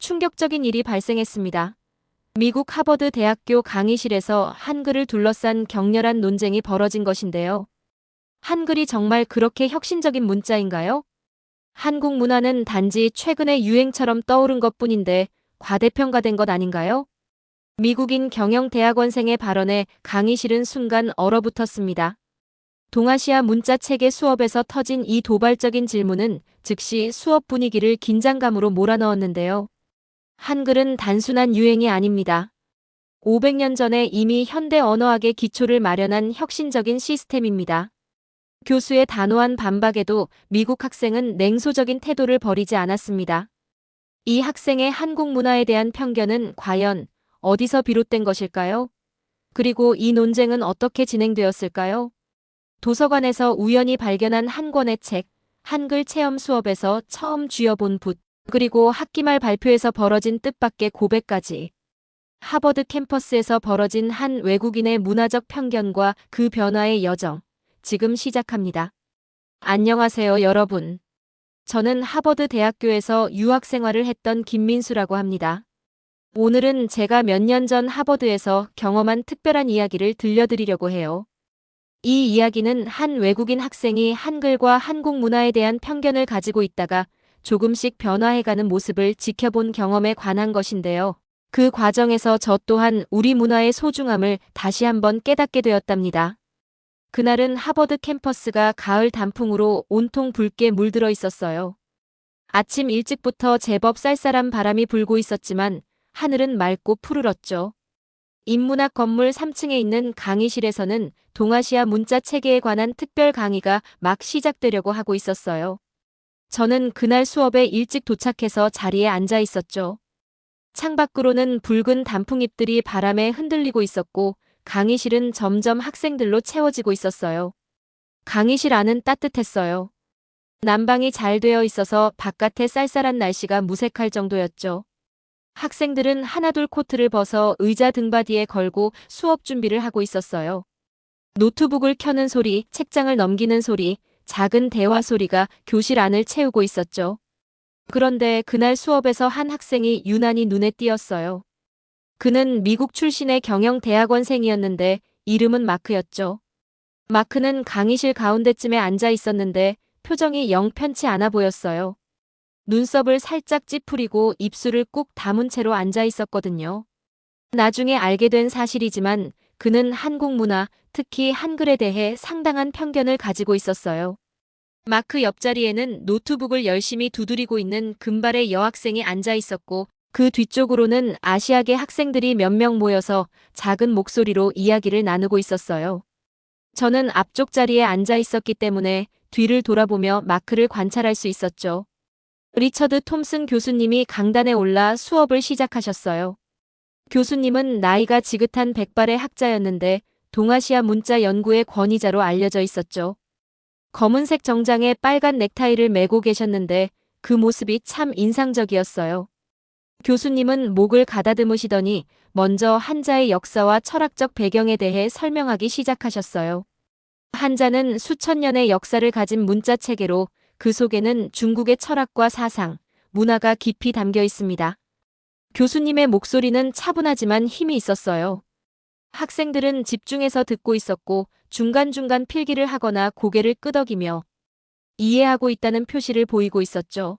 충격적인 일이 발생했습니다. 미국 하버드 대학교 강의실에서 한글을 둘러싼 격렬한 논쟁이 벌어진 것인데요. 한글이 정말 그렇게 혁신적인 문자인가요? 한국 문화는 단지 최근의 유행처럼 떠오른 것뿐인데 과대평가된 것 아닌가요? 미국인 경영대학원생의 발언에 강의실은 순간 얼어붙었습니다. 동아시아 문자 체계 수업에서 터진 이 도발적인 질문은 즉시 수업 분위기를 긴장감으로 몰아넣었는데요. 한글은 단순한 유행이 아닙니다. 500년 전에 이미 현대 언어학의 기초를 마련한 혁신적인 시스템입니다. 교수의 단호한 반박에도 미국 학생은 냉소적인 태도를 버리지 않았습니다. 이 학생의 한국 문화에 대한 편견은 과연 어디서 비롯된 것일까요? 그리고 이 논쟁은 어떻게 진행되었을까요? 도서관에서 우연히 발견한 한 권의 책, 한글 체험 수업에서 처음 쥐어본 붓, 그리고 학기 말 발표에서 벌어진 뜻밖의 고백까지. 하버드 캠퍼스에서 벌어진 한 외국인의 문화적 편견과 그 변화의 여정. 지금 시작합니다. 안녕하세요, 여러분. 저는 하버드 대학교에서 유학 생활을 했던 김민수라고 합니다. 오늘은 제가 몇 년 전 하버드에서 경험한 특별한 이야기를 들려드리려고 해요. 이 이야기는 한 외국인 학생이 한글과 한국 문화에 대한 편견을 가지고 있다가 조금씩 변화해가는 모습을 지켜본 경험에 관한 것인데요. 그 과정에서 저 또한 우리 문화의 소중함을 다시 한번 깨닫게 되었답니다. 그날은 하버드 캠퍼스가 가을 단풍으로 온통 붉게 물들어 있었어요. 아침 일찍부터 제법 쌀쌀한 바람이 불고 있었지만 하늘은 맑고 푸르렀죠. 인문학 건물 3층에 있는 강의실에서는 동아시아 문자 체계에 관한 특별 강의가 막 시작되려고 하고 있었어요. 저는 그날 수업에 일찍 도착해서 자리에 앉아 있었죠. 창밖으로는 붉은 단풍잎들이 바람에 흔들리고 있었고 강의실은 점점 학생들로 채워지고 있었어요. 강의실 안은 따뜻했어요. 난방이 잘 되어 있어서 바깥의 쌀쌀한 날씨가 무색할 정도였죠. 학생들은 하나둘 코트를 벗어 의자 등받이에 걸고 수업 준비를 하고 있었어요. 노트북을 켜는 소리, 책장을 넘기는 소리, 작은 대화 소리가 교실 안을 채우고 있었죠. 그런데 그날 수업에서 한 학생이 유난히 눈에 띄었어요. 그는 미국 출신의 경영대학원생이었는데 이름은 마크였죠. 마크는 강의실 가운데쯤에 앉아 있었는데 표정이 영 편치 않아 보였어요. 눈썹을 살짝 찌푸리고 입술을 꾹 다문 채로 앉아 있었거든요. 나중에 알게 된 사실이지만 그는 한국 문화, 특히 한글에 대해 상당한 편견을 가지고 있었어요. 마크 옆자리에는 노트북을 열심히 두드리고 있는 금발의 여학생이 앉아 있었고 그 뒤쪽으로는 아시아계 학생들이 몇 명 모여서 작은 목소리로 이야기를 나누고 있었어요. 저는 앞쪽 자리에 앉아 있었기 때문에 뒤를 돌아보며 마크를 관찰할 수 있었죠. 리처드 톰슨 교수님이 강단에 올라 수업을 시작하셨어요. 교수님은 나이가 지긋한 백발의 학자였는데 동아시아 문자 연구의 권위자로 알려져 있었죠. 검은색 정장에 빨간 넥타이를 메고 계셨는데 그 모습이 참 인상적이었어요. 교수님은 목을 가다듬으시더니 먼저 한자의 역사와 철학적 배경에 대해 설명하기 시작하셨어요. 한자는 수천 년의 역사를 가진 문자 체계로 그 속에는 중국의 철학과 사상, 문화가 깊이 담겨 있습니다. 교수님의 목소리는 차분하지만 힘이 있었어요. 학생들은 집중해서 듣고 있었고 중간중간 필기를 하거나 고개를 끄덕이며 이해하고 있다는 표시를 보이고 있었죠.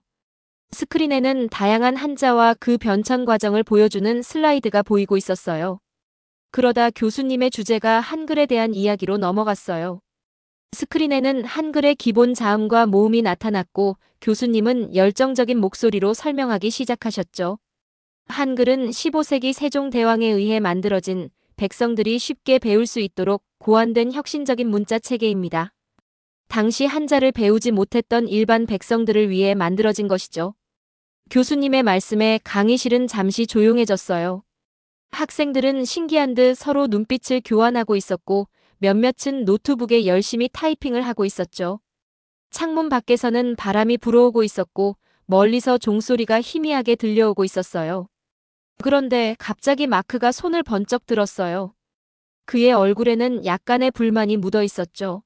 스크린에는 다양한 한자와 그 변천 과정을 보여주는 슬라이드가 보이고 있었어요. 그러다 교수님의 주제가 한글에 대한 이야기로 넘어갔어요. 스크린에는 한글의 기본 자음과 모음이 나타났고 교수님은 열정적인 목소리로 설명하기 시작하셨죠. 한글은 15세기 세종대왕에 의해 만들어진 백성들이 쉽게 배울 수 있도록 고안된 혁신적인 문자 체계입니다. 당시 한자를 배우지 못했던 일반 백성들을 위해 만들어진 것이죠. 교수님의 말씀에 강의실은 잠시 조용해졌어요. 학생들은 신기한 듯 서로 눈빛을 교환하고 있었고 몇몇은 노트북에 열심히 타이핑을 하고 있었죠. 창문 밖에서는 바람이 불어오고 있었고 멀리서 종소리가 희미하게 들려오고 있었어요. 그런데 갑자기 마크가 손을 번쩍 들었어요. 그의 얼굴에는 약간의 불만이 묻어 있었죠.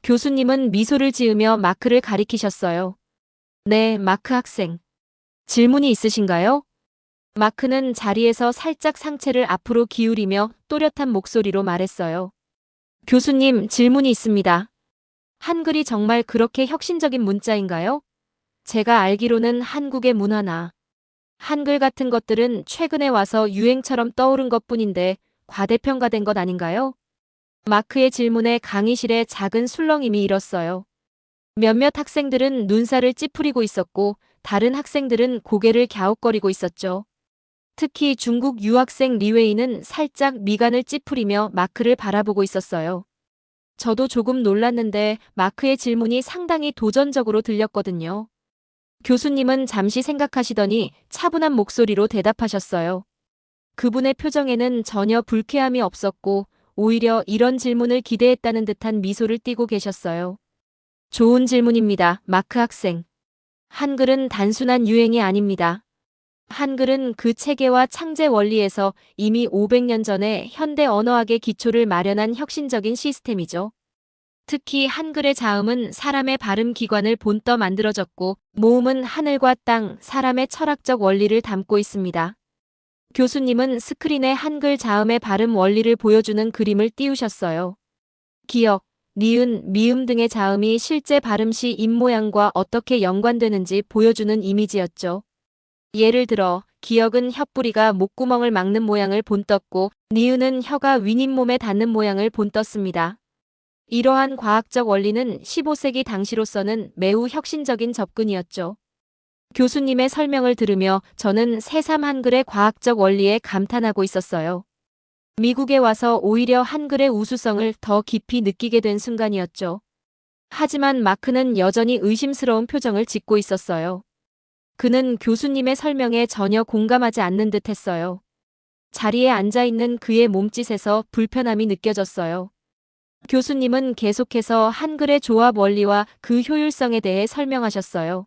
교수님은 미소를 지으며 마크를 가리키셨어요. 네, 마크 학생. 질문이 있으신가요? 마크는 자리에서 살짝 상체를 앞으로 기울이며 또렷한 목소리로 말했어요. 교수님, 질문이 있습니다. 한글이 정말 그렇게 혁신적인 문자인가요? 제가 알기로는 한국의 문화나 한글 같은 것들은 최근에 와서 유행처럼 떠오른 것뿐인데 과대평가된 것 아닌가요? 마크의 질문에 강의실에 작은 술렁임이 일었어요. 몇몇 학생들은 눈살을 찌푸리고 있었고 다른 학생들은 고개를 갸웃거리고 있었죠. 특히 중국 유학생 리웨이는 살짝 미간을 찌푸리며 마크를 바라보고 있었어요. 저도 조금 놀랐는데 마크의 질문이 상당히 도전적으로 들렸거든요. 교수님은 잠시 생각하시더니 차분한 목소리로 대답하셨어요. 그분의 표정에는 전혀 불쾌함이 없었고 오히려 이런 질문을 기대했다는 듯한 미소를 띠고 계셨어요. 좋은 질문입니다, 마크 학생. 한글은 단순한 유행이 아닙니다. 한글은 그 체계와 창제 원리에서 이미 500년 전에 현대 언어학의 기초를 마련한 혁신적인 시스템이죠. 특히 한글의 자음은 사람의 발음 기관을 본떠 만들어졌고 모음은 하늘과 땅, 사람의 철학적 원리를 담고 있습니다. 교수님은 스크린에 한글 자음의 발음 원리를 보여주는 그림을 띄우셨어요. 기역, 니은, 미음 등의 자음이 실제 발음 시 입모양과 어떻게 연관되는지 보여주는 이미지였죠. 예를 들어 기역은 혓뿌리가 목구멍을 막는 모양을 본떴고 니은은 혀가 윗잇몸에 닿는 모양을 본떴습니다. 이러한 과학적 원리는 15세기 당시로서는 매우 혁신적인 접근이었죠. 교수님의 설명을 들으며 저는 새삼 한글의 과학적 원리에 감탄하고 있었어요. 미국에 와서 오히려 한글의 우수성을 더 깊이 느끼게 된 순간이었죠. 하지만 마크는 여전히 의심스러운 표정을 짓고 있었어요. 그는 교수님의 설명에 전혀 공감하지 않는 듯 했어요. 자리에 앉아있는 그의 몸짓에서 불편함이 느껴졌어요. 교수님은 계속해서 한글의 조합 원리와 그 효율성에 대해 설명하셨어요.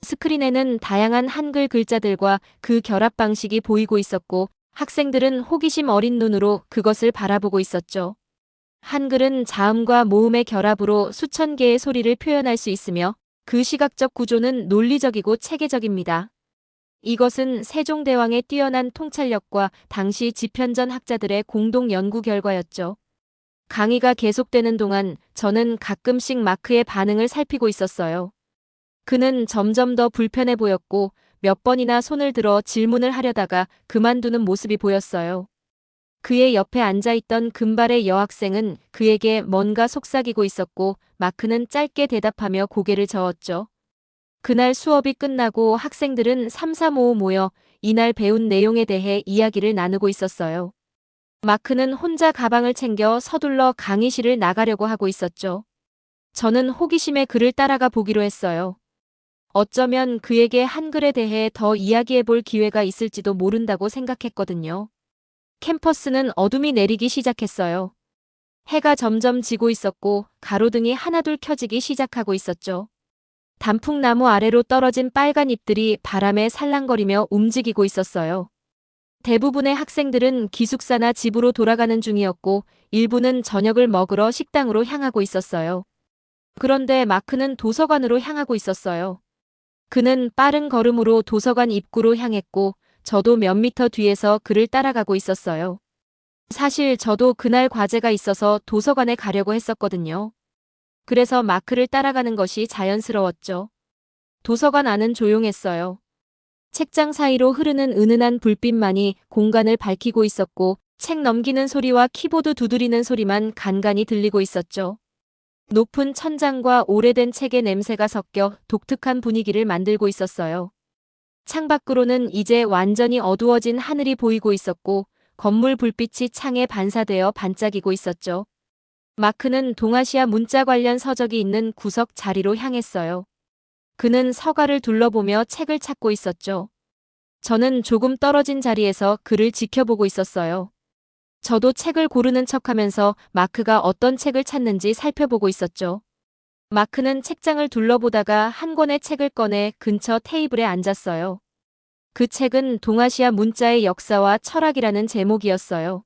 스크린에는 다양한 한글 글자들과 그 결합 방식이 보이고 있었고 학생들은 호기심 어린 눈으로 그것을 바라보고 있었죠. 한글은 자음과 모음의 결합으로 수천 개의 소리를 표현할 수 있으며 그 시각적 구조는 논리적이고 체계적입니다. 이것은 세종대왕의 뛰어난 통찰력과 당시 집현전 학자들의 공동 연구 결과였죠. 강의가 계속되는 동안 저는 가끔씩 마크의 반응을 살피고 있었어요. 그는 점점 더 불편해 보였고 몇 번이나 손을 들어 질문을 하려다가 그만두는 모습이 보였어요. 그의 옆에 앉아있던 금발의 여학생은 그에게 뭔가 속삭이고 있었고 마크는 짧게 대답하며 고개를 저었죠. 그날 수업이 끝나고 학생들은 삼삼오오 모여 이날 배운 내용에 대해 이야기를 나누고 있었어요. 마크는 혼자 가방을 챙겨 서둘러 강의실을 나가려고 하고 있었죠. 저는 호기심에 그를 따라가 보기로 했어요. 어쩌면 그에게 한글에 대해 더 이야기해 볼 기회가 있을지도 모른다고 생각했거든요. 캠퍼스는 어둠이 내리기 시작했어요. 해가 점점 지고 있었고 가로등이 하나둘 켜지기 시작하고 있었죠. 단풍나무 아래로 떨어진 빨간 잎들이 바람에 살랑거리며 움직이고 있었어요. 대부분의 학생들은 기숙사나 집으로 돌아가는 중이었고 일부는 저녁을 먹으러 식당으로 향하고 있었어요. 그런데 마크는 도서관으로 향하고 있었어요. 그는 빠른 걸음으로 도서관 입구로 향했고 저도 몇 미터 뒤에서 그를 따라가고 있었어요. 사실 저도 그날 과제가 있어서 도서관에 가려고 했었거든요. 그래서 마크를 따라가는 것이 자연스러웠죠. 도서관 안은 조용했어요. 책장 사이로 흐르는 은은한 불빛만이 공간을 밝히고 있었고 책 넘기는 소리와 키보드 두드리는 소리만 간간히 들리고 있었죠. 높은 천장과 오래된 책의 냄새가 섞여 독특한 분위기를 만들고 있었어요. 창밖으로는 이제 완전히 어두워진 하늘이 보이고 있었고 건물 불빛이 창에 반사되어 반짝이고 있었죠. 마크는 동아시아 문자 관련 서적이 있는 구석 자리로 향했어요. 그는 서가를 둘러보며 책을 찾고 있었죠. 저는 조금 떨어진 자리에서 그를 지켜보고 있었어요. 저도 책을 고르는 척하면서 마크가 어떤 책을 찾는지 살펴보고 있었죠. 마크는 책장을 둘러보다가 한 권의 책을 꺼내 근처 테이블에 앉았어요. 그 책은 동아시아 문자의 역사와 철학이라는 제목이었어요.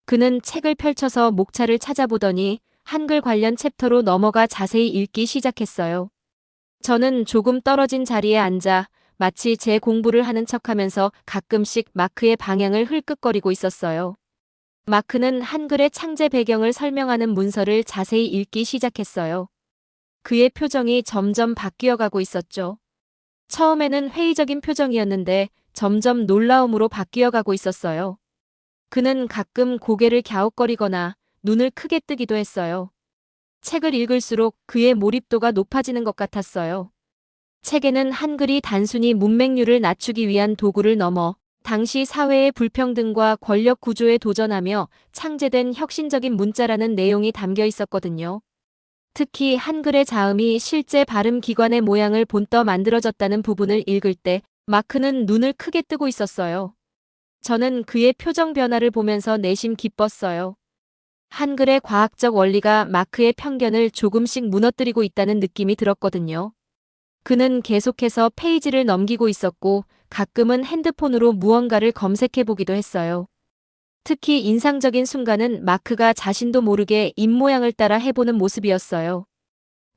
그는 책을 펼쳐서 목차를 찾아보더니 한글 관련 챕터로 넘어가 자세히 읽기 시작했어요. 저는 조금 떨어진 자리에 앉아 마치 제 공부를 하는 척하면서 가끔씩 마크의 방향을 흘끗거리고 있었어요. 마크는 한글의 창제 배경을 설명하는 문서를 자세히 읽기 시작했어요. 그의 표정이 점점 바뀌어가고 있었죠. 처음에는 회의적인 표정이었는데 점점 놀라움으로 바뀌어가고 있었어요. 그는 가끔 고개를 갸웃거리거나 눈을 크게 뜨기도 했어요. 책을 읽을수록 그의 몰입도가 높아지는 것 같았어요. 책에는 한글이 단순히 문맹률을 낮추기 위한 도구를 넘어 당시 사회의 불평등과 권력 구조에 도전하며 창제된 혁신적인 문자라는 내용이 담겨 있었거든요. 특히 한글의 자음이 실제 발음 기관의 모양을 본떠 만들어졌다는 부분을 읽을 때 마크는 눈을 크게 뜨고 있었어요. 저는 그의 표정 변화를 보면서 내심 기뻤어요. 한글의 과학적 원리가 마크의 편견을 조금씩 무너뜨리고 있다는 느낌이 들었거든요. 그는 계속해서 페이지를 넘기고 있었고 가끔은 핸드폰으로 무언가를 검색해 보기도 했어요. 특히 인상적인 순간은 마크가 자신도 모르게 입모양을 따라 해보는 모습이었어요.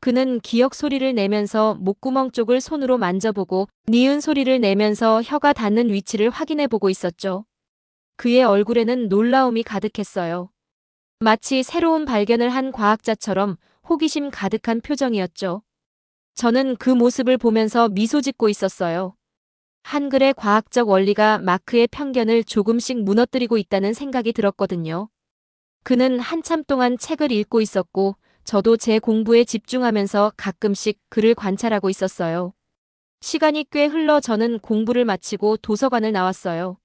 그는 기역 소리를 내면서 목구멍 쪽을 손으로 만져보고 니은 소리를 내면서 혀가 닿는 위치를 확인해보고 있었죠. 그의 얼굴에는 놀라움이 가득했어요. 마치 새로운 발견을 한 과학자처럼 호기심 가득한 표정이었죠. 저는 그 모습을 보면서 미소 짓고 있었어요. 한글의 과학적 원리가 마크의 편견을 조금씩 무너뜨리고 있다는 생각이 들었거든요. 그는 한참 동안 책을 읽고 있었고 저도 제 공부에 집중하면서 가끔씩 그를 관찰하고 있었어요. 시간이 꽤 흘러 저는 공부를 마치고 도서관을 나왔어요.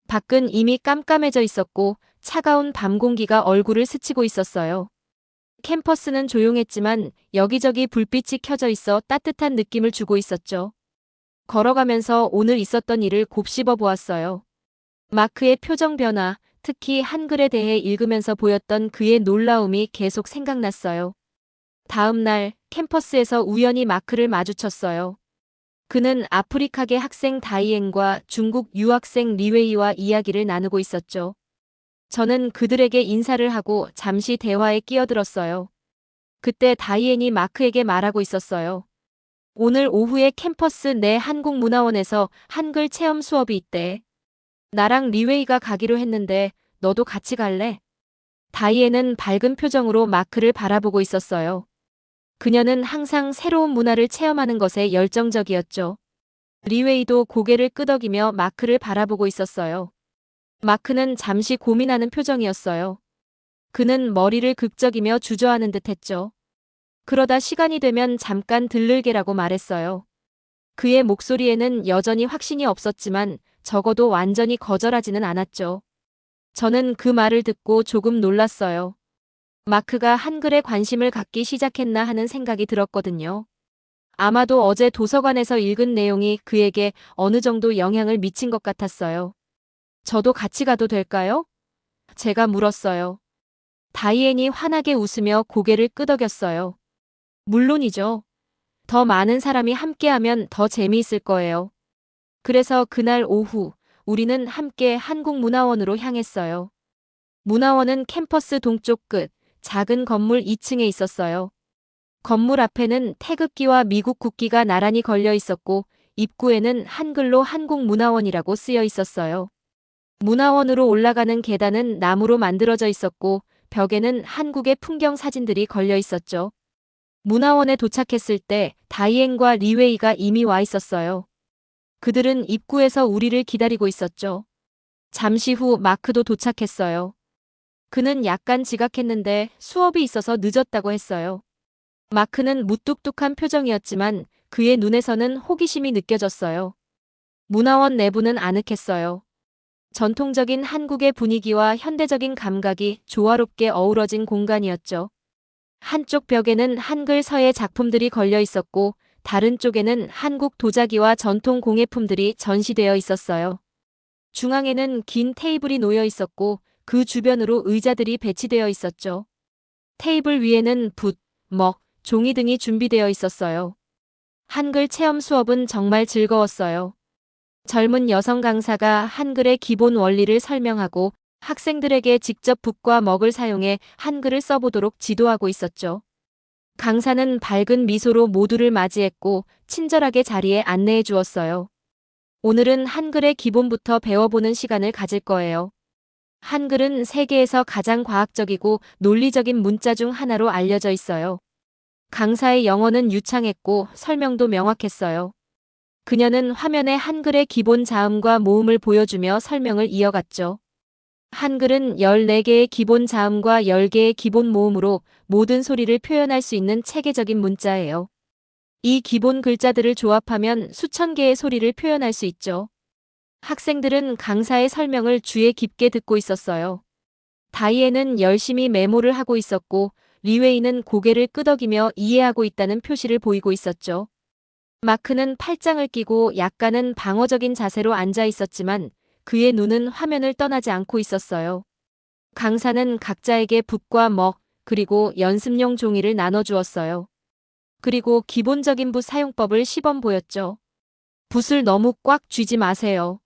밖은 이미 깜깜해져 있었고 차가운 밤 공기가 얼굴을 스치고 있었어요. 캠퍼스는 조용했지만 여기저기 불빛이 켜져 있어 따뜻한 느낌을 주고 있었죠. 걸어가면서 오늘 있었던 일을 곱씹어 보았어요. 마크의 표정 변화, 특히 한글에 대해 읽으면서 보였던 그의 놀라움이 계속 생각났어요. 다음 날 캠퍼스에서 우연히 마크를 마주쳤어요. 그는 아프리카계 학생 다이앤과 중국 유학생 리웨이와 이야기를 나누고 있었죠. 저는 그들에게 인사를 하고 잠시 대화에 끼어들었어요. 그때 다이앤이 마크에게 말하고 있었어요. 오늘 오후에 캠퍼스 내 한국문화원에서 한글 체험 수업이 있대. 나랑 리웨이가 가기로 했는데 너도 같이 갈래? 다이앤은 밝은 표정으로 마크를 바라보고 있었어요. 그녀는 항상 새로운 문화를 체험하는 것에 열정적이었죠. 리웨이도 고개를 끄덕이며 마크를 바라보고 있었어요. 마크는 잠시 고민하는 표정이었어요. 그는 머리를 극적이며 주저하는 듯 했죠. 그러다 시간이 되면 잠깐 들르게라고 말했어요. 그의 목소리에는 여전히 확신이 없었지만 적어도 완전히 거절하지는 않았죠. 저는 그 말을 듣고 조금 놀랐어요. 마크가 한글에 관심을 갖기 시작했나 하는 생각이 들었거든요. 아마도 어제 도서관에서 읽은 내용이 그에게 어느 정도 영향을 미친 것 같았어요. 저도 같이 가도 될까요? 제가 물었어요. 다이앤이 환하게 웃으며 고개를 끄덕였어요. 물론이죠. 더 많은 사람이 함께하면 더 재미있을 거예요. 그래서 그날 오후 우리는 함께 한국문화원으로 향했어요. 문화원은 캠퍼스 동쪽 끝 작은 건물 2층에 있었어요. 건물 앞에는 태극기와 미국 국기가 나란히 걸려 있었고 입구에는 한글로 한국문화원이라고 쓰여 있었어요. 문화원으로 올라가는 계단은 나무로 만들어져 있었고 벽에는 한국의 풍경 사진들이 걸려 있었죠. 문화원에 도착했을 때 다이앤과 리웨이가 이미 와 있었어요. 그들은 입구에서 우리를 기다리고 있었죠. 잠시 후 마크도 도착했어요. 그는 약간 지각했는데 수업이 있어서 늦었다고 했어요. 마크는 무뚝뚝한 표정이었지만 그의 눈에서는 호기심이 느껴졌어요. 문화원 내부는 아늑했어요. 전통적인 한국의 분위기와 현대적인 감각이 조화롭게 어우러진 공간이었죠. 한쪽 벽에는 한글 서예 작품들이 걸려 있었고 다른 쪽에는 한국 도자기와 전통 공예품들이 전시되어 있었어요. 중앙에는 긴 테이블이 놓여 있었고 그 주변으로 의자들이 배치되어 있었죠. 테이블 위에는 붓, 먹, 종이 등이 준비되어 있었어요. 한글 체험 수업은 정말 즐거웠어요. 젊은 여성 강사가 한글의 기본 원리를 설명하고 학생들에게 직접 붓과 먹을 사용해 한글을 써보도록 지도하고 있었죠. 강사는 밝은 미소로 모두를 맞이했고 친절하게 자리에 안내해 주었어요. 오늘은 한글의 기본부터 배워보는 시간을 가질 거예요. 한글은 세계에서 가장 과학적이고 논리적인 문자 중 하나로 알려져 있어요. 강사의 영어는 유창했고 설명도 명확했어요. 그녀는 화면에 한글의 기본 자음과 모음을 보여주며 설명을 이어갔죠. 한글은 14개의 기본 자음과 10개의 기본 모음으로 모든 소리를 표현할 수 있는 체계적인 문자예요. 이 기본 글자들을 조합하면 수천 개의 소리를 표현할 수 있죠. 학생들은 강사의 설명을 주의 깊게 듣고 있었어요. 다이앤은 열심히 메모를 하고 있었고 리웨이는 고개를 끄덕이며 이해하고 있다는 표시를 보이고 있었죠. 마크는 팔짱을 끼고 약간은 방어적인 자세로 앉아 있었지만 그의 눈은 화면을 떠나지 않고 있었어요. 강사는 각자에게 붓과 먹, 그리고 연습용 종이를 나눠주었어요. 그리고 기본적인 붓 사용법을 시범 보였죠. 붓을 너무 꽉 쥐지 마세요.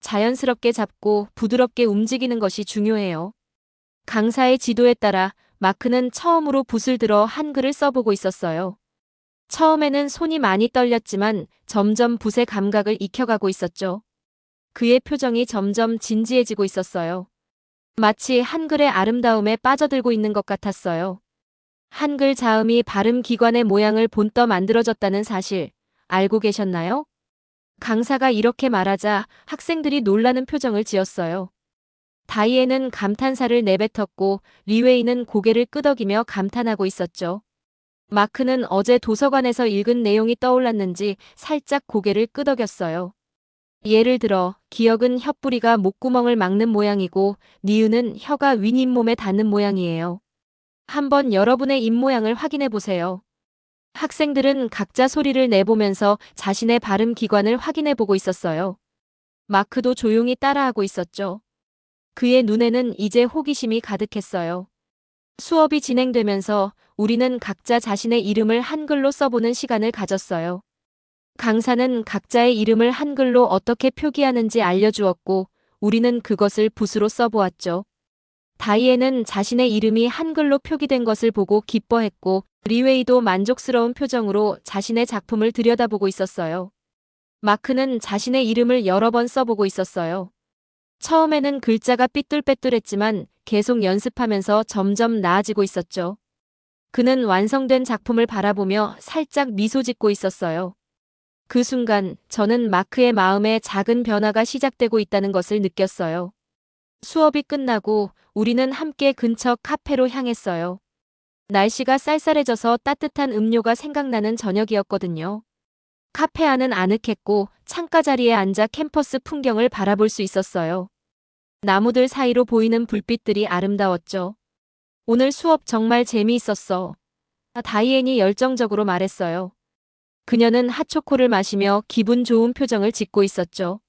자연스럽게 잡고 부드럽게 움직이는 것이 중요해요. 강사의 지도에 따라 마크는 처음으로 붓을 들어 한글을 써보고 있었어요. 처음에는 손이 많이 떨렸지만 점점 붓의 감각을 익혀가고 있었죠. 그의 표정이 점점 진지해지고 있었어요. 마치 한글의 아름다움에 빠져들고 있는 것 같았어요. 한글 자음이 발음 기관의 모양을 본떠 만들어졌다는 사실 알고 계셨나요? 강사가 이렇게 말하자 학생들이 놀라는 표정을 지었어요. 다이앤은 감탄사를 내뱉었고 리웨이는 고개를 끄덕이며 감탄하고 있었죠. 마크는 어제 도서관에서 읽은 내용이 떠올랐는지 살짝 고개를 끄덕였어요. 예를 들어 기억은 혀뿌리가 목구멍을 막는 모양이고 니은은 혀가 윗 잇몸에 닿는 모양이에요. 한번 여러분의 입모양을 확인해 보세요. 학생들은 각자 소리를 내보면서 자신의 발음 기관을 확인해 보고 있었어요. 마크도 조용히 따라하고 있었죠. 그의 눈에는 이제 호기심이 가득했어요. 수업이 진행되면서 우리는 각자 자신의 이름을 한글로 써보는 시간을 가졌어요. 강사는 각자의 이름을 한글로 어떻게 표기하는지 알려주었고 우리는 그것을 붓으로 써보았죠. 다이앤은 자신의 이름이 한글로 표기된 것을 보고 기뻐했고 리웨이도 만족스러운 표정으로 자신의 작품을 들여다보고 있었어요. 마크는 자신의 이름을 여러 번 써보고 있었어요. 처음에는 글자가 삐뚤빼뚤했지만 계속 연습하면서 점점 나아지고 있었죠. 그는 완성된 작품을 바라보며 살짝 미소 짓고 있었어요. 그 순간 저는 마크의 마음에 작은 변화가 시작되고 있다는 것을 느꼈어요. 수업이 끝나고 우리는 함께 근처 카페로 향했어요. 날씨가 쌀쌀해져서 따뜻한 음료가 생각나는 저녁이었거든요. 카페 안은 아늑했고 창가 자리에 앉아 캠퍼스 풍경을 바라볼 수 있었어요. 나무들 사이로 보이는 불빛들이 아름다웠죠. 오늘 수업 정말 재미있었어. 다이앤이 열정적으로 말했어요. 그녀는 핫초코를 마시며 기분 좋은 표정을 짓고 있었죠.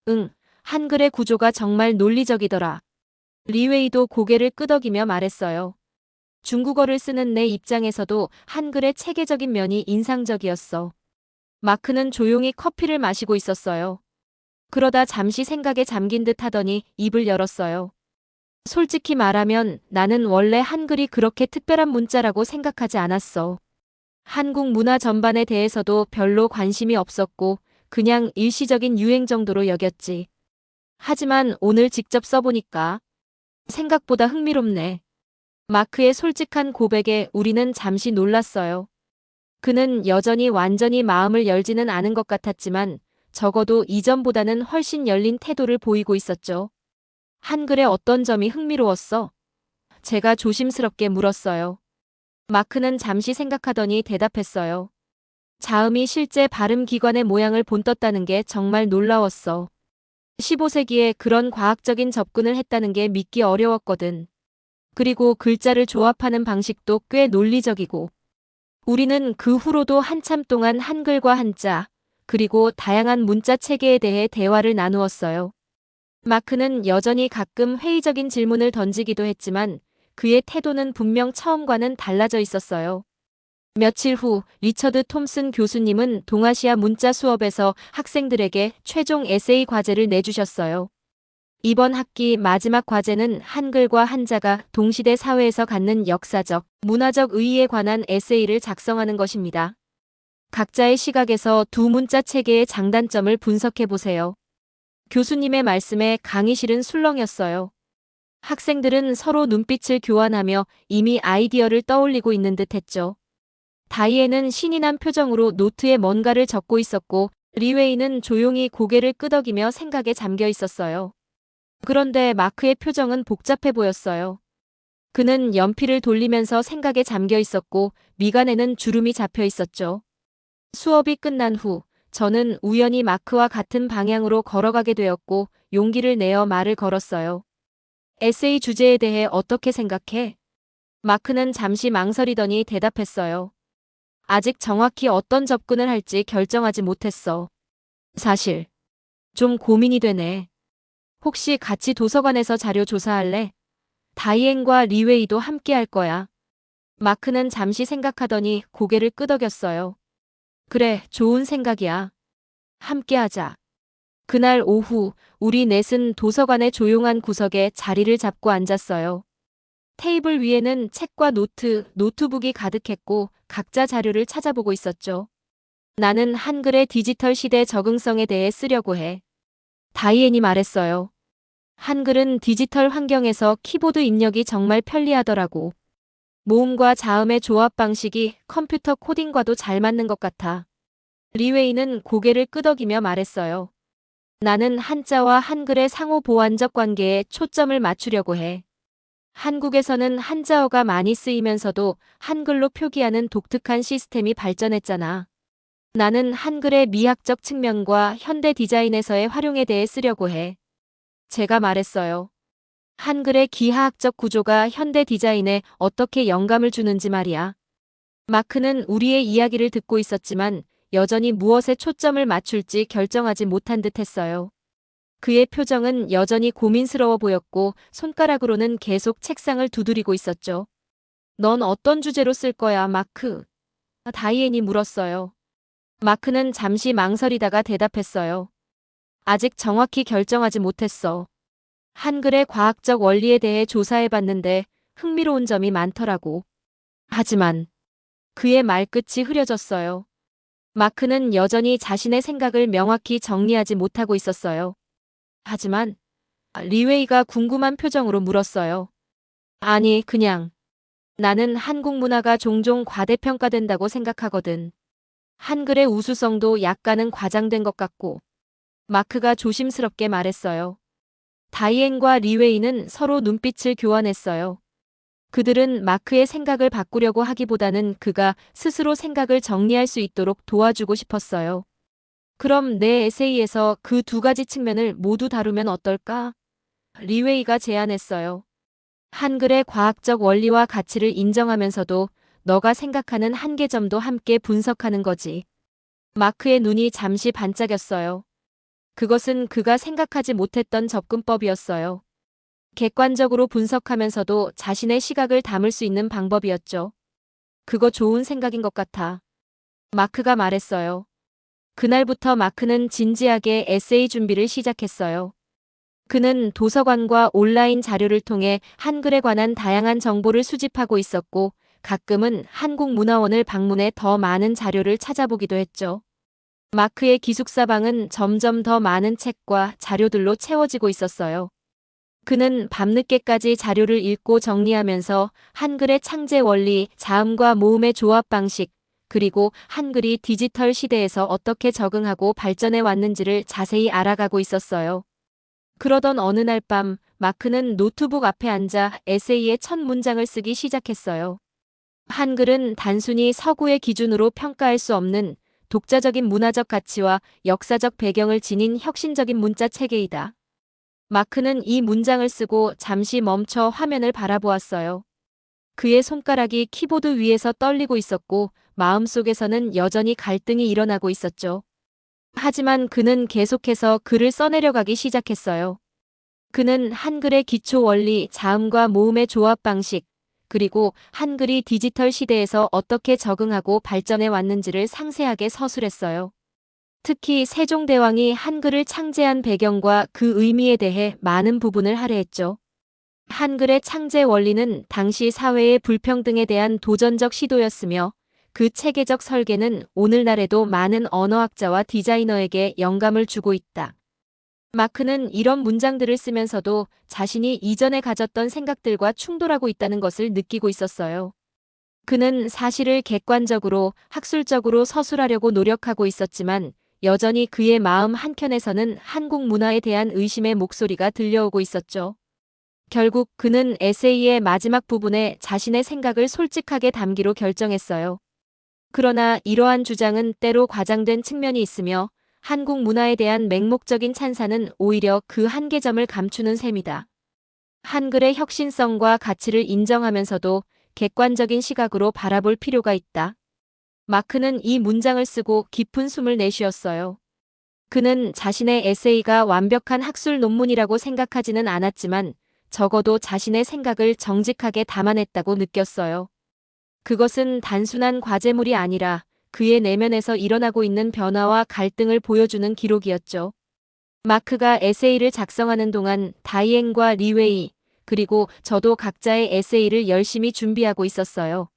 응, 한글의 구조가 정말 논리적이더라. 리웨이도 고개를 끄덕이며 말했어요. 중국어를 쓰는 내 입장에서도 한글의 체계적인 면이 인상적이었어. 마크는 조용히 커피를 마시고 있었어요. 그러다 잠시 생각에 잠긴 듯 하더니 입을 열었어요. 솔직히 말하면 나는 원래 한글이 그렇게 특별한 문자라고 생각하지 않았어. 한국 문화 전반에 대해서도 별로 관심이 없었고 그냥 일시적인 유행 정도로 여겼지. 하지만 오늘 직접 써보니까 생각보다 흥미롭네. 마크의 솔직한 고백에 우리는 잠시 놀랐어요. 그는 여전히 완전히 마음을 열지는 않은 것 같았지만 적어도 이전보다는 훨씬 열린 태도를 보이고 있었죠. 한글의 어떤 점이 흥미로웠어? 제가 조심스럽게 물었어요. 마크는 잠시 생각하더니 대답했어요. 자음이 실제 발음 기관의 모양을 본떴다는 게 정말 놀라웠어. 15세기에 그런 과학적인 접근을 했다는 게 믿기 어려웠거든. 그리고 글자를 조합하는 방식도 꽤 논리적이고. 우리는 그 후로도 한참 동안 한글과 한자, 그리고 다양한 문자 체계에 대해 대화를 나누었어요. 마크는 여전히 가끔 회의적인 질문을 던지기도 했지만 그의 태도는 분명 처음과는 달라져 있었어요. 며칠 후 리처드 톰슨 교수님은 동아시아 문자 수업에서 학생들에게 최종 에세이 과제를 내주셨어요. 이번 학기 마지막 과제는 한글과 한자가 동시대 사회에서 갖는 역사적, 문화적 의의에 관한 에세이를 작성하는 것입니다. 각자의 시각에서 두 문자 체계의 장단점을 분석해 보세요. 교수님의 말씀에 강의실은 술렁였어요. 학생들은 서로 눈빛을 교환하며 이미 아이디어를 떠올리고 있는 듯 했죠. 다이앤은 신이 난 표정으로 노트에 뭔가를 적고 있었고, 리웨이는 조용히 고개를 끄덕이며 생각에 잠겨 있었어요. 그런데 마크의 표정은 복잡해 보였어요. 그는 연필을 돌리면서 생각에 잠겨 있었고, 미간에는 주름이 잡혀 있었죠. 수업이 끝난 후, 저는 우연히 마크와 같은 방향으로 걸어가게 되었고, 용기를 내어 말을 걸었어요. 에세이 주제에 대해 어떻게 생각해? 마크는 잠시 망설이더니 대답했어요. 아직 정확히 어떤 접근을 할지 결정하지 못했어. 사실, 좀 고민이 되네. 혹시 같이 도서관에서 자료 조사할래? 다이앤과 리웨이도 함께 할 거야. 마크는 잠시 생각하더니 고개를 끄덕였어요. 그래, 좋은 생각이야. 함께 하자. 그날 오후, 우리 넷은 도서관의 조용한 구석에 자리를 잡고 앉았어요. 테이블 위에는 책과 노트북이 가득했고 각자 자료를 찾아보고 있었죠. 나는 한글의 디지털 시대 적응성에 대해 쓰려고 해. 다이앤이 말했어요. 한글은 디지털 환경에서 키보드 입력이 정말 편리하더라고. 모음과 자음의 조합 방식이 컴퓨터 코딩과도 잘 맞는 것 같아. 리웨이는 고개를 끄덕이며 말했어요. 나는 한자와 한글의 상호 보완적 관계에 초점을 맞추려고 해. 한국에서는 한자어가 많이 쓰이면서도 한글로 표기하는 독특한 시스템이 발전했잖아. 나는 한글의 미학적 측면과 현대 디자인에서의 활용에 대해 쓰려고 해. 제가 말했어요. 한글의 기하학적 구조가 현대 디자인에 어떻게 영감을 주는지 말이야. 마크는 우리의 이야기를 듣고 있었지만 여전히 무엇에 초점을 맞출지 결정하지 못한 듯 했어요. 그의 표정은 여전히 고민스러워 보였고 손가락으로는 계속 책상을 두드리고 있었죠. 넌 어떤 주제로 쓸 거야, 마크? 다이앤이 물었어요. 마크는 잠시 망설이다가 대답했어요. 아직 정확히 결정하지 못했어. 한글의 과학적 원리에 대해 조사해봤는데 흥미로운 점이 많더라고. 하지만 그의 말끝이 흐려졌어요. 마크는 여전히 자신의 생각을 명확히 정리하지 못하고 있었어요. 하지만 리웨이가 궁금한 표정으로 물었어요. 아니, 그냥 나는 한국 문화가 종종 과대평가된다고 생각하거든. 한글의 우수성도 약간은 과장된 것 같고. 마크가 조심스럽게 말했어요. 다이앤과 리웨이는 서로 눈빛을 교환했어요. 그들은 마크의 생각을 바꾸려고 하기보다는 그가 스스로 생각을 정리할 수 있도록 도와주고 싶었어요. 그럼 내 에세이에서 그 두 가지 측면을 모두 다루면 어떨까? 리웨이가 제안했어요. 한글의 과학적 원리와 가치를 인정하면서도 너가 생각하는 한계점도 함께 분석하는 거지. 마크의 눈이 잠시 반짝였어요. 그것은 그가 생각하지 못했던 접근법이었어요. 객관적으로 분석하면서도 자신의 시각을 담을 수 있는 방법이었죠. 그거 좋은 생각인 것 같아. 마크가 말했어요. 그날부터 마크는 진지하게 에세이 준비를 시작했어요. 그는 도서관과 온라인 자료를 통해 한글에 관한 다양한 정보를 수집하고 있었고 가끔은 한국문화원을 방문해 더 많은 자료를 찾아보기도 했죠. 마크의 기숙사방은 점점 더 많은 책과 자료들로 채워지고 있었어요. 그는 밤늦게까지 자료를 읽고 정리하면서 한글의 창제 원리, 자음과 모음의 조합 방식, 그리고 한글이 디지털 시대에서 어떻게 적응하고 발전해 왔는지를 자세히 알아가고 있었어요. 그러던 어느 날 밤, 마크는 노트북 앞에 앉아 에세이의 첫 문장을 쓰기 시작했어요. 한글은 단순히 서구의 기준으로 평가할 수 없는 독자적인 문화적 가치와 역사적 배경을 지닌 혁신적인 문자 체계이다. 마크는 이 문장을 쓰고 잠시 멈춰 화면을 바라보았어요. 그의 손가락이 키보드 위에서 떨리고 있었고 마음속에서는 여전히 갈등이 일어나고 있었죠. 하지만 그는 계속해서 글을 써내려가기 시작했어요. 그는 한글의 기초 원리, 자음과 모음의 조합 방식, 그리고 한글이 디지털 시대에서 어떻게 적응하고 발전해 왔는지를 상세하게 서술했어요. 특히 세종대왕이 한글을 창제한 배경과 그 의미에 대해 많은 부분을 할애했죠. 한글의 창제 원리는 당시 사회의 불평등에 대한 도전적 시도였으며 그 체계적 설계는 오늘날에도 많은 언어학자와 디자이너에게 영감을 주고 있다. 마크는 이런 문장들을 쓰면서도 자신이 이전에 가졌던 생각들과 충돌하고 있다는 것을 느끼고 있었어요. 그는 사실을 객관적으로, 학술적으로 서술하려고 노력하고 있었지만 여전히 그의 마음 한켠에서는 한국 문화에 대한 의심의 목소리가 들려오고 있었죠. 결국 그는 에세이의 마지막 부분에 자신의 생각을 솔직하게 담기로 결정했어요. 그러나 이러한 주장은 때로 과장된 측면이 있으며 한국 문화에 대한 맹목적인 찬사는 오히려 그 한계점을 감추는 셈이다. 한글의 혁신성과 가치를 인정하면서도 객관적인 시각으로 바라볼 필요가 있다. 마크는 이 문장을 쓰고 깊은 숨을 내쉬었어요. 그는 자신의 에세이가 완벽한 학술 논문이라고 생각하지는 않았지만 적어도 자신의 생각을 정직하게 담아냈다고 느꼈어요. 그것은 단순한 과제물이 아니라 그의 내면에서 일어나고 있는 변화와 갈등을 보여주는 기록이었죠. 마크가 에세이를 작성하는 동안 다이앤과 리웨이, 그리고 저도 각자의 에세이를 열심히 준비하고 있었어요.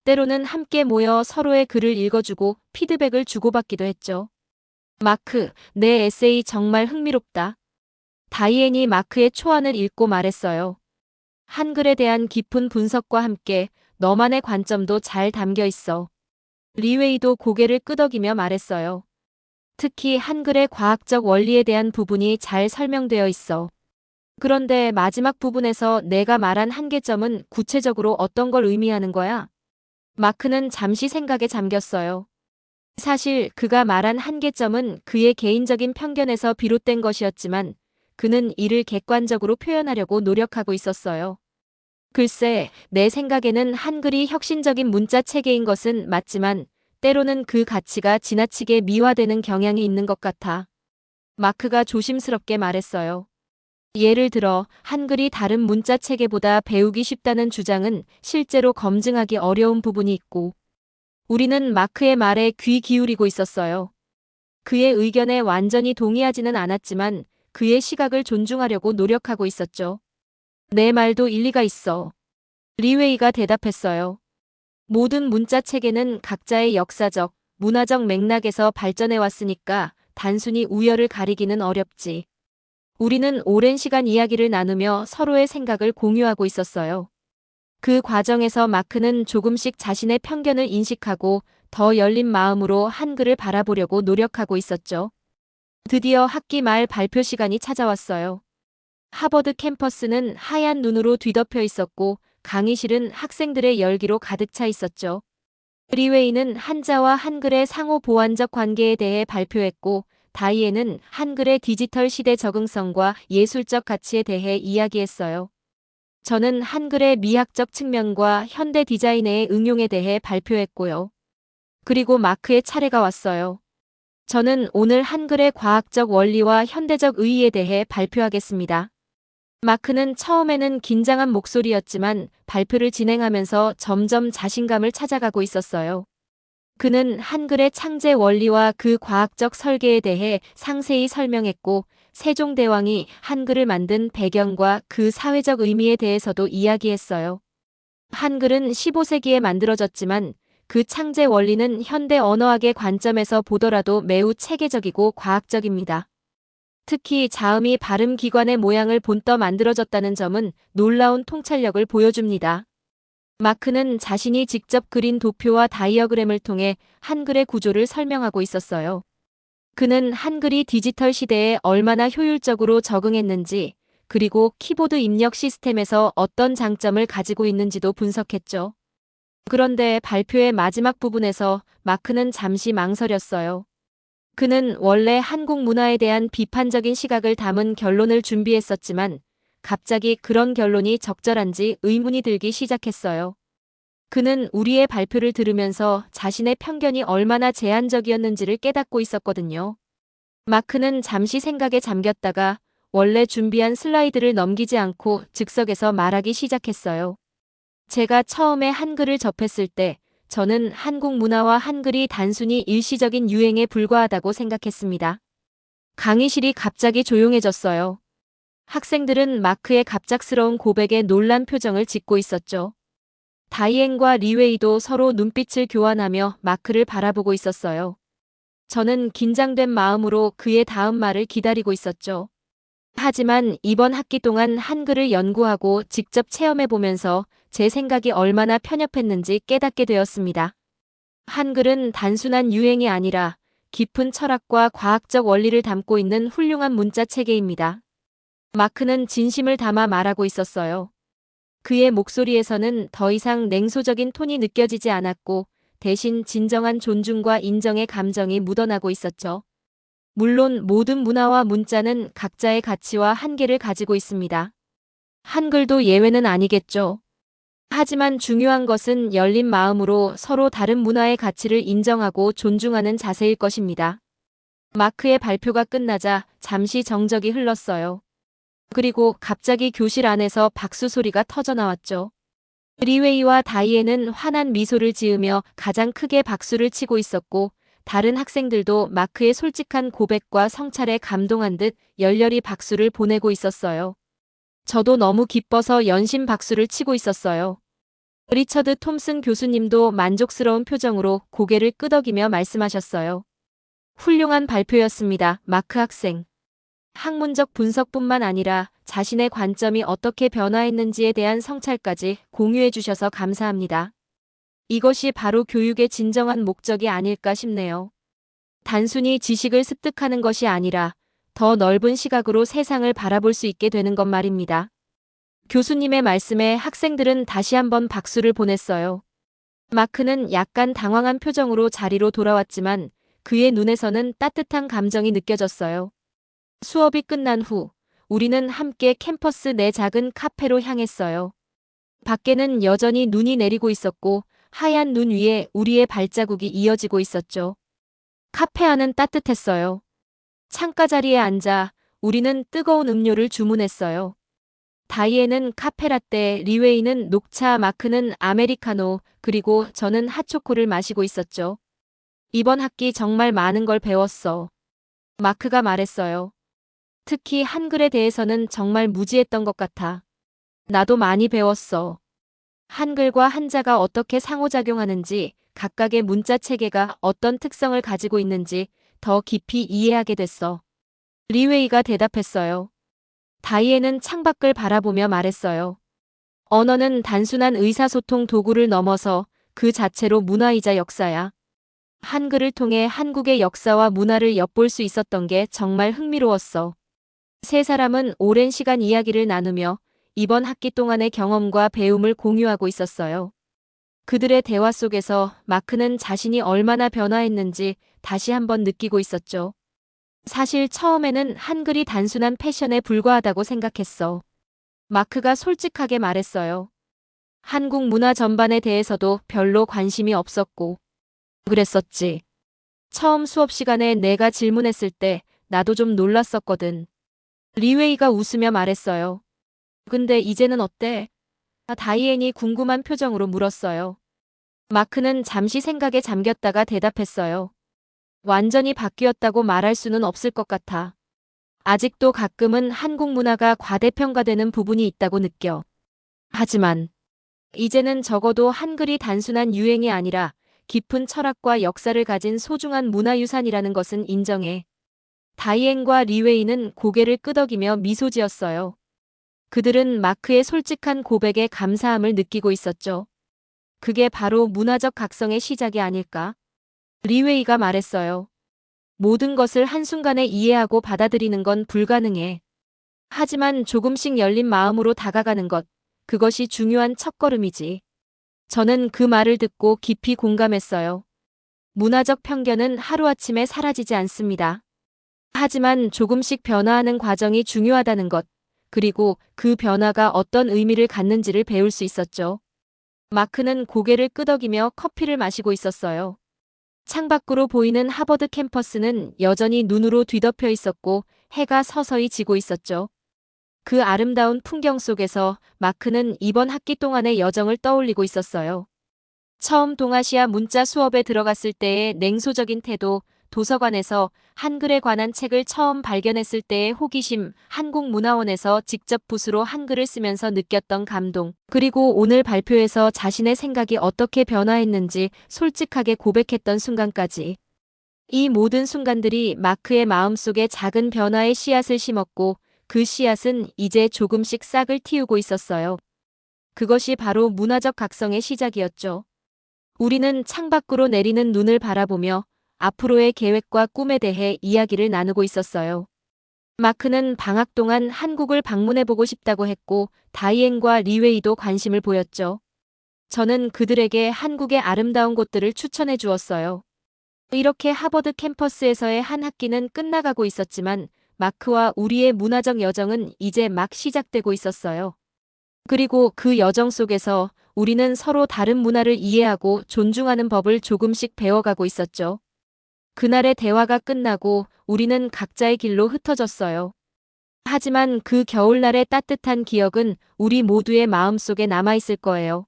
때로는 함께 모여 서로의 글을 읽어주고 피드백을 주고받기도 했죠. 마크, 내 에세이 정말 흥미롭다. 다이앤이 마크의 초안을 읽고 말했어요. 한글에 대한 깊은 분석과 함께 너만의 관점도 잘 담겨 있어. 리웨이도 고개를 끄덕이며 말했어요. 특히 한글의 과학적 원리에 대한 부분이 잘 설명되어 있어. 그런데 마지막 부분에서 내가 말한 한계점은 구체적으로 어떤 걸 의미하는 거야? 마크는 잠시 생각에 잠겼어요. 사실 그가 말한 한계점은 그의 개인적인 편견에서 비롯된 것이었지만 그는 이를 객관적으로 표현하려고 노력하고 있었어요. 글쎄, 내 생각에는 한글이 혁신적인 문자 체계인 것은 맞지만 때로는 그 가치가 지나치게 미화되는 경향이 있는 것 같아. 마크가 조심스럽게 말했어요. 예를 들어 한글이 다른 문자 체계보다 배우기 쉽다는 주장은 실제로 검증하기 어려운 부분이 있고 우리는 마크의 말에 귀 기울이고 있었어요. 그의 의견에 완전히 동의하지는 않았지만 그의 시각을 존중하려고 노력하고 있었죠. 내 말도 일리가 있어. 리웨이가 대답했어요. 모든 문자 체계는 각자의 역사적, 문화적 맥락에서 발전해 왔으니까 단순히 우열을 가리기는 어렵지. 우리는 오랜 시간 이야기를 나누며 서로의 생각을 공유하고 있었어요. 그 과정에서 마크는 조금씩 자신의 편견을 인식하고 더 열린 마음으로 한글을 바라보려고 노력하고 있었죠. 드디어 학기 말 발표 시간이 찾아왔어요. 하버드 캠퍼스는 하얀 눈으로 뒤덮여 있었고 강의실은 학생들의 열기로 가득 차 있었죠. 리웨이는 한자와 한글의 상호 보완적 관계에 대해 발표했고 다이앤은 한글의 디지털 시대 적응성과 예술적 가치에 대해 이야기했어요. 저는 한글의 미학적 측면과 현대 디자인의 응용에 대해 발표했고요. 그리고 마크의 차례가 왔어요. 저는 오늘 한글의 과학적 원리와 현대적 의의에 대해 발표하겠습니다. 마크는 처음에는 긴장한 목소리였지만 발표를 진행하면서 점점 자신감을 찾아가고 있었어요. 그는 한글의 창제 원리와 그 과학적 설계에 대해 상세히 설명했고 세종대왕이 한글을 만든 배경과 그 사회적 의미에 대해서도 이야기했어요. 한글은 15세기에 만들어졌지만 그 창제 원리는 현대 언어학의 관점에서 보더라도 매우 체계적이고 과학적입니다. 특히 자음이 발음 기관의 모양을 본떠 만들어졌다는 점은 놀라운 통찰력을 보여줍니다. 마크는 자신이 직접 그린 도표와 다이어그램을 통해 한글의 구조를 설명하고 있었어요. 그는 한글이 디지털 시대에 얼마나 효율적으로 적응했는지, 그리고 키보드 입력 시스템에서 어떤 장점을 가지고 있는지도 분석했죠. 그런데 발표의 마지막 부분에서 마크는 잠시 망설였어요. 그는 원래 한국 문화에 대한 비판적인 시각을 담은 결론을 준비했었지만 갑자기 그런 결론이 적절한지 의문이 들기 시작했어요. 그는 우리의 발표를 들으면서 자신의 편견이 얼마나 제한적이었는지를 깨닫고 있었거든요. 마크는 잠시 생각에 잠겼다가 원래 준비한 슬라이드를 넘기지 않고 즉석에서 말하기 시작했어요. 제가 처음에 한글을 접했을 때 저는 한국 문화와 한글이 단순히 일시적인 유행에 불과하다고 생각했습니다. 강의실이 갑자기 조용해졌어요. 학생들은 마크의 갑작스러운 고백에 놀란 표정을 짓고 있었죠. 다이앤과 리웨이도 서로 눈빛을 교환하며 마크를 바라보고 있었어요. 저는 긴장된 마음으로 그의 다음 말을 기다리고 있었죠. 하지만 이번 학기 동안 한글을 연구하고 직접 체험해보면서 제 생각이 얼마나 편협했는지 깨닫게 되었습니다. 한글은 단순한 유행이 아니라 깊은 철학과 과학적 원리를 담고 있는 훌륭한 문자 체계입니다. 마크는 진심을 담아 말하고 있었어요. 그의 목소리에서는 더 이상 냉소적인 톤이 느껴지지 않았고 대신 진정한 존중과 인정의 감정이 묻어나고 있었죠. 물론 모든 문화와 문자는 각자의 가치와 한계를 가지고 있습니다. 한글도 예외는 아니겠죠. 하지만 중요한 것은 열린 마음으로 서로 다른 문화의 가치를 인정하고 존중하는 자세일 것입니다. 마크의 발표가 끝나자 잠시 정적이 흘렀어요. 그리고 갑자기 교실 안에서 박수 소리가 터져나왔죠. 리웨이와 다이앤은 환한 미소를 지으며 가장 크게 박수를 치고 있었고 다른 학생들도 마크의 솔직한 고백과 성찰에 감동한 듯 열렬히 박수를 보내고 있었어요. 저도 너무 기뻐서 연신 박수를 치고 있었어요. 리처드 톰슨 교수님도 만족스러운 표정으로 고개를 끄덕이며 말씀하셨어요. 훌륭한 발표였습니다, 마크 학생. 학문적 분석뿐만 아니라 자신의 관점이 어떻게 변화했는지에 대한 성찰까지 공유해 주셔서 감사합니다. 이것이 바로 교육의 진정한 목적이 아닐까 싶네요. 단순히 지식을 습득하는 것이 아니라 더 넓은 시각으로 세상을 바라볼 수 있게 되는 것 말입니다. 교수님의 말씀에 학생들은 다시 한번 박수를 보냈어요. 마크는 약간 당황한 표정으로 자리로 돌아왔지만 그의 눈에서는 따뜻한 감정이 느껴졌어요. 수업이 끝난 후 우리는 함께 캠퍼스 내 작은 카페로 향했어요. 밖에는 여전히 눈이 내리고 있었고 하얀 눈 위에 우리의 발자국이 이어지고 있었죠. 카페 안은 따뜻했어요. 창가 자리에 앉아 우리는 뜨거운 음료를 주문했어요. 다이앤은 카페라떼, 리웨이는 녹차, 마크는 아메리카노, 그리고 저는 핫초코를 마시고 있었죠. 이번 학기 정말 많은 걸 배웠어. 마크가 말했어요. 특히 한글에 대해서는 정말 무지했던 것 같아. 나도 많이 배웠어. 한글과 한자가 어떻게 상호작용하는지, 각각의 문자 체계가 어떤 특성을 가지고 있는지 더 깊이 이해하게 됐어. 리웨이가 대답했어요. 다이앤은 창밖을 바라보며 말했어요. 언어는 단순한 의사소통 도구를 넘어서 그 자체로 문화이자 역사야. 한글을 통해 한국의 역사와 문화를 엿볼 수 있었던 게 정말 흥미로웠어. 세 사람은 오랜 시간 이야기를 나누며 이번 학기 동안의 경험과 배움을 공유하고 있었어요. 그들의 대화 속에서 마크는 자신이 얼마나 변화했는지 다시 한번 느끼고 있었죠. 사실 처음에는 한글이 단순한 패션에 불과하다고 생각했어. 마크가 솔직하게 말했어요. 한국 문화 전반에 대해서도 별로 관심이 없었고. 그랬었지. 처음 수업 시간에 내가 질문했을 때 나도 좀 놀랐었거든. 리웨이가 웃으며 말했어요. 근데 이제는 어때? 다이앤이 궁금한 표정으로 물었어요. 마크는 잠시 생각에 잠겼다가 대답했어요. 완전히 바뀌었다고 말할 수는 없을 것 같아. 아직도 가끔은 한국 문화가 과대평가되는 부분이 있다고 느껴. 하지만 이제는 적어도 한글이 단순한 유행이 아니라 깊은 철학과 역사를 가진 소중한 문화유산이라는 것은 인정해. 다이앤과 리웨이는 고개를 끄덕이며 미소 지었어요. 그들은 마크의 솔직한 고백에 감사함을 느끼고 있었죠. 그게 바로 문화적 각성의 시작이 아닐까? 리웨이가 말했어요. 모든 것을 한순간에 이해하고 받아들이는 건 불가능해. 하지만 조금씩 열린 마음으로 다가가는 것, 그것이 중요한 첫걸음이지. 저는 그 말을 듣고 깊이 공감했어요. 문화적 편견은 하루아침에 사라지지 않습니다. 하지만 조금씩 변화하는 과정이 중요하다는 것, 그리고 그 변화가 어떤 의미를 갖는지를 배울 수 있었죠. 마크는 고개를 끄덕이며 커피를 마시고 있었어요. 창밖으로 보이는 하버드 캠퍼스는 여전히 눈으로 뒤덮여 있었고 해가 서서히 지고 있었죠. 그 아름다운 풍경 속에서 마크는 이번 학기 동안의 여정을 떠올리고 있었어요. 처음 동아시아 문자 수업에 들어갔을 때의 냉소적인 태도, 도서관에서 한글에 관한 책을 처음 발견했을 때의 호기심, 한국문화원에서 직접 붓으로 한글을 쓰면서 느꼈던 감동, 그리고 오늘 발표에서 자신의 생각이 어떻게 변화했는지 솔직하게 고백했던 순간까지. 이 모든 순간들이 마크의 마음속에 작은 변화의 씨앗을 심었고 그 씨앗은 이제 조금씩 싹을 틔우고 있었어요. 그것이 바로 문화적 각성의 시작이었죠. 우리는 창밖으로 내리는 눈을 바라보며 앞으로의 계획과 꿈에 대해 이야기를 나누고 있었어요. 마크는 방학 동안 한국을 방문해보고 싶다고 했고 다이앤과 리웨이도 관심을 보였죠. 저는 그들에게 한국의 아름다운 곳들을 추천해 주었어요. 이렇게 하버드 캠퍼스에서의 한 학기는 끝나가고 있었지만 마크와 우리의 문화적 여정은 이제 막 시작되고 있었어요. 그리고 그 여정 속에서 우리는 서로 다른 문화를 이해하고 존중하는 법을 조금씩 배워가고 있었죠. 그날의 대화가 끝나고 우리는 각자의 길로 흩어졌어요. 하지만 그 겨울날의 따뜻한 기억은 우리 모두의 마음속에 남아있을 거예요.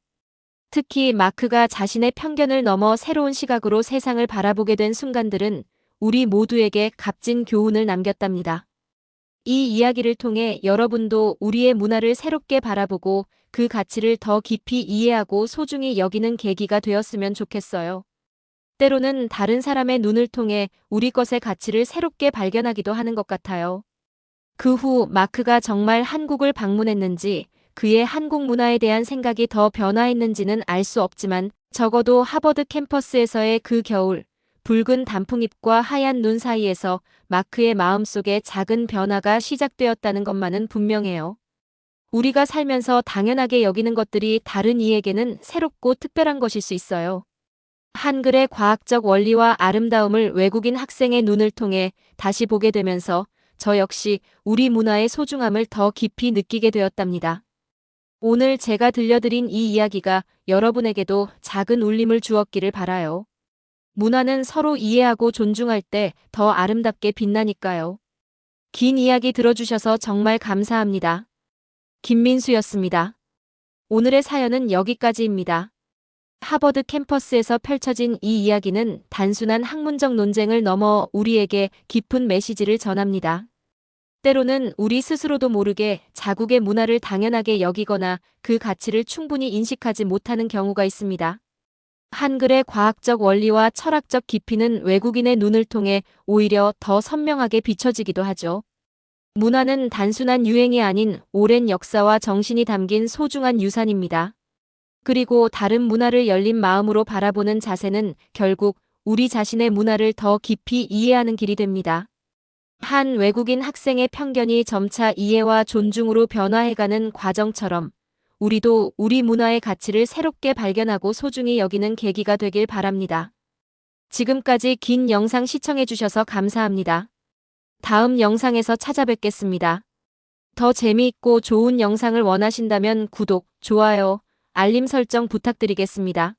특히 마크가 자신의 편견을 넘어 새로운 시각으로 세상을 바라보게 된 순간들은 우리 모두에게 값진 교훈을 남겼답니다. 이 이야기를 통해 여러분도 우리의 문화를 새롭게 바라보고 그 가치를 더 깊이 이해하고 소중히 여기는 계기가 되었으면 좋겠어요. 때로는 다른 사람의 눈을 통해 우리 것의 가치를 새롭게 발견하기도 하는 것 같아요. 그 후 마크가 정말 한국을 방문했는지 그의 한국 문화에 대한 생각이 더 변화했는지는 알 수 없지만 적어도 하버드 캠퍼스에서의 그 겨울, 붉은 단풍잎과 하얀 눈 사이에서 마크의 마음속에 작은 변화가 시작되었다는 것만은 분명해요. 우리가 살면서 당연하게 여기는 것들이 다른 이에게는 새롭고 특별한 것일 수 있어요. 한글의 과학적 원리와 아름다움을 외국인 학생의 눈을 통해 다시 보게 되면서 저 역시 우리 문화의 소중함을 더 깊이 느끼게 되었답니다. 오늘 제가 들려드린 이 이야기가 여러분에게도 작은 울림을 주었기를 바라요. 문화는 서로 이해하고 존중할 때 더 아름답게 빛나니까요. 긴 이야기 들어주셔서 정말 감사합니다. 김민수였습니다. 오늘의 사연은 여기까지입니다. 하버드 캠퍼스에서 펼쳐진 이 이야기는 단순한 학문적 논쟁을 넘어 우리에게 깊은 메시지를 전합니다. 때로는 우리 스스로도 모르게 자국의 문화를 당연하게 여기거나 그 가치를 충분히 인식하지 못하는 경우가 있습니다. 한글의 과학적 원리와 철학적 깊이는 외국인의 눈을 통해 오히려 더 선명하게 비춰지기도 하죠. 문화는 단순한 유행이 아닌 오랜 역사와 정신이 담긴 소중한 유산입니다. 그리고 다른 문화를 열린 마음으로 바라보는 자세는 결국 우리 자신의 문화를 더 깊이 이해하는 길이 됩니다. 한 외국인 학생의 편견이 점차 이해와 존중으로 변화해가는 과정처럼 우리도 우리 문화의 가치를 새롭게 발견하고 소중히 여기는 계기가 되길 바랍니다. 지금까지 긴 영상 시청해주셔서 감사합니다. 다음 영상에서 찾아뵙겠습니다. 더 재미있고 좋은 영상을 원하신다면 구독, 좋아요, 알림 설정 부탁드리겠습니다.